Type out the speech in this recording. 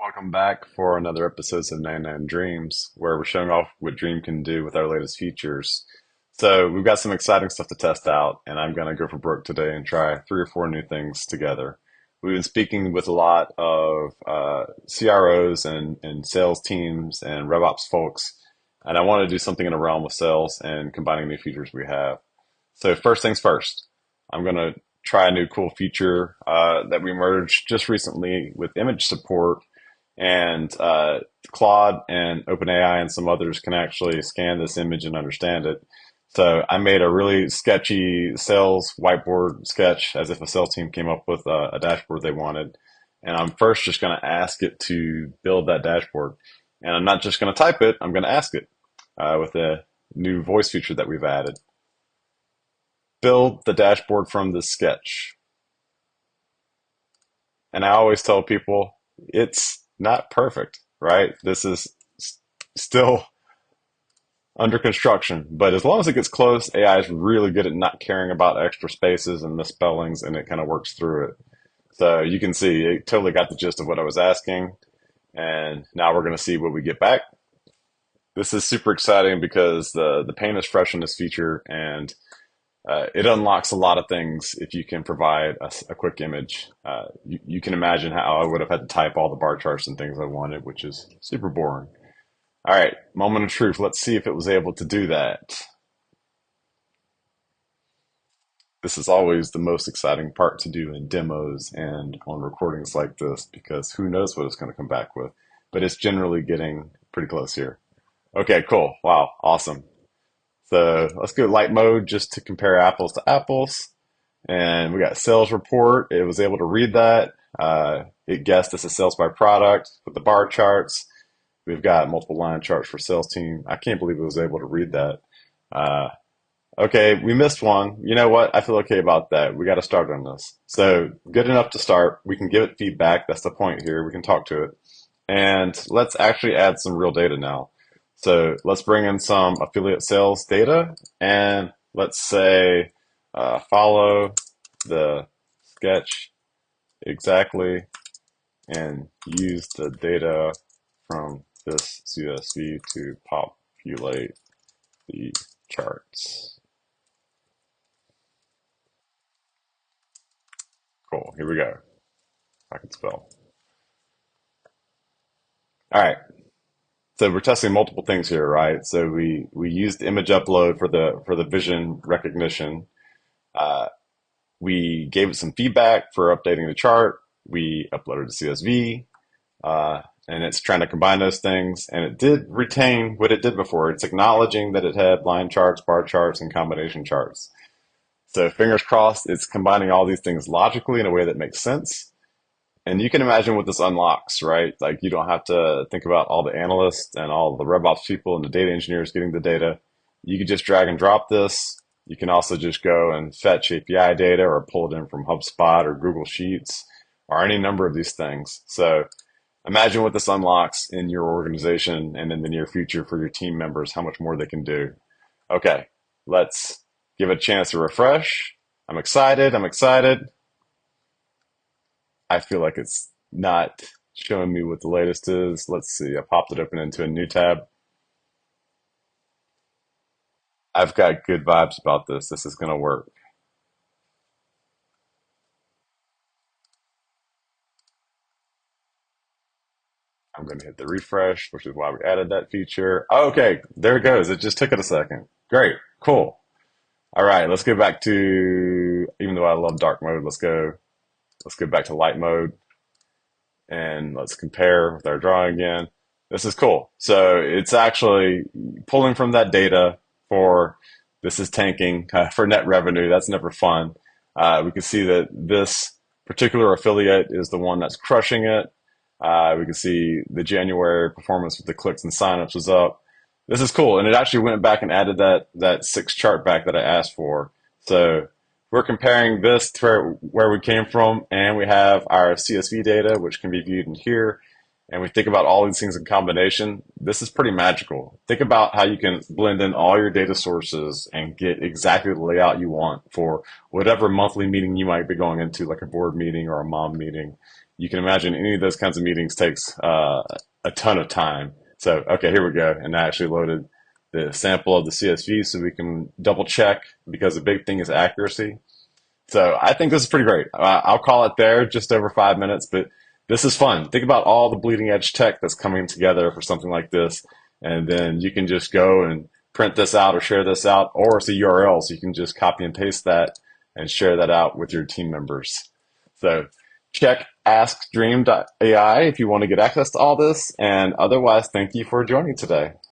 Welcome back for another episode of 99 Dreams, where we're showing off what Dream can do with our latest features. So we've got some exciting stuff to test out, and I'm going to go for broke today and try three or four new things together. We've been speaking with a lot of CROs and sales teams and RevOps folks, and I want to do something in the realm of sales and combining new features we have. So first things first, I'm going to try a new cool feature that we merged just recently with image support and Claude and OpenAI and some others can actually scan this image and understand it. So I made a really sketchy sales whiteboard sketch as if a sales team came up with a dashboard they wanted. And I'm first just going to ask it to build that dashboard. And I'm not just going to type it, I'm going to ask it with a new voice feature that we've added. Build the dashboard from this sketch. And I always tell people it's not perfect, right? This is still under construction, but as long as it gets close, AI is really good at not caring about extra spaces and misspellings, and it kind of works through it. So you can see it totally got the gist of what I was asking, and now we're going to see what we get back. This is super exciting because the paint is fresh in this feature, and it unlocks a lot of things if you can provide a quick image. You can imagine how I would have had to type all the bar charts and things I wanted, which is super boring. All right, moment of truth. Let's see if it was able to do that. This is always the most exciting part to do in demos and on recordings like this because who knows what it's going to come back with. But it's generally getting pretty close here. Okay, cool. Wow, awesome. So let's go light mode just to compare apples to apples. And we got sales report. It was able to read that. It guessed this is sales by product with the bar charts. We've got multiple line charts for sales team. I can't believe it was able to read that. Uh, okay, we missed one. You know what? I feel okay about that. We got to start on this. So good enough to start. We can give it feedback. That's the point here. We can talk to it. And let's actually add some real data now. So let's bring in some affiliate sales data and let's say follow the sketch exactly and use the data from this CSV to populate the charts. Cool, here we go. I can spell. All right. So we're testing multiple things here, right? So we used image upload for the vision recognition. Uh, we gave it some feedback for updating the chart. We uploaded the CSV, and it's trying to combine those things. And it did retain what it did before. It's acknowledging that it had line charts, bar charts, and combination charts. So fingers crossed, it's combining all these things logically in a way that makes sense. And you can imagine what this unlocks, right? Like you don't have to think about all the analysts and all the RevOps people and the data engineers getting the data. You can just drag and drop this. You can also just go and fetch API data or pull it in from HubSpot or Google Sheets or any number of these things. So imagine what this unlocks in your organization and in the near future for your team members, how much more they can do. Okay, let's give it a chance to refresh. I'm excited. I'm excited. I feel like it's not showing me what the latest is. Let's see. I popped it open into a new tab. I've got good vibes about this. This is going to work. I'm going to hit the refresh, which is why we added that feature. Okay, there it goes. It just took it a second. Great. Cool. All right, let's go back to, even though I love dark mode, let's go back to light mode and let's compare with our drawing again. This is cool. So it's actually pulling from that data for this is tanking for net revenue. That's never fun. We can see that this particular affiliate is the one that's crushing it. We can see the January performance with the clicks and signups was up. This is cool. And it actually went back and added that six chart back that I asked for. So we're comparing this to where we came from, and we have our CSV data, which can be viewed in here. And we think about all these things in combination. This is pretty magical. Think about how you can blend in all your data sources and get exactly the layout you want for whatever monthly meeting you might be going into, like a board meeting or a mom meeting. you can imagine any of those kinds of meetings takes a ton of time. So, okay, here we go. And I actually loaded the sample of the CSV so we can double check because the big thing is accuracy. So I think this is pretty great. I'll call it there, just over 5 minutes, but this is fun. Think about all the bleeding edge tech that's coming together for something like this. And then you can just go and print this out or share this out, or it's a URL. So you can just copy and paste that and share that out with your team members. So check AskDream.ai if you want to get access to all this. And otherwise, thank you for joining today.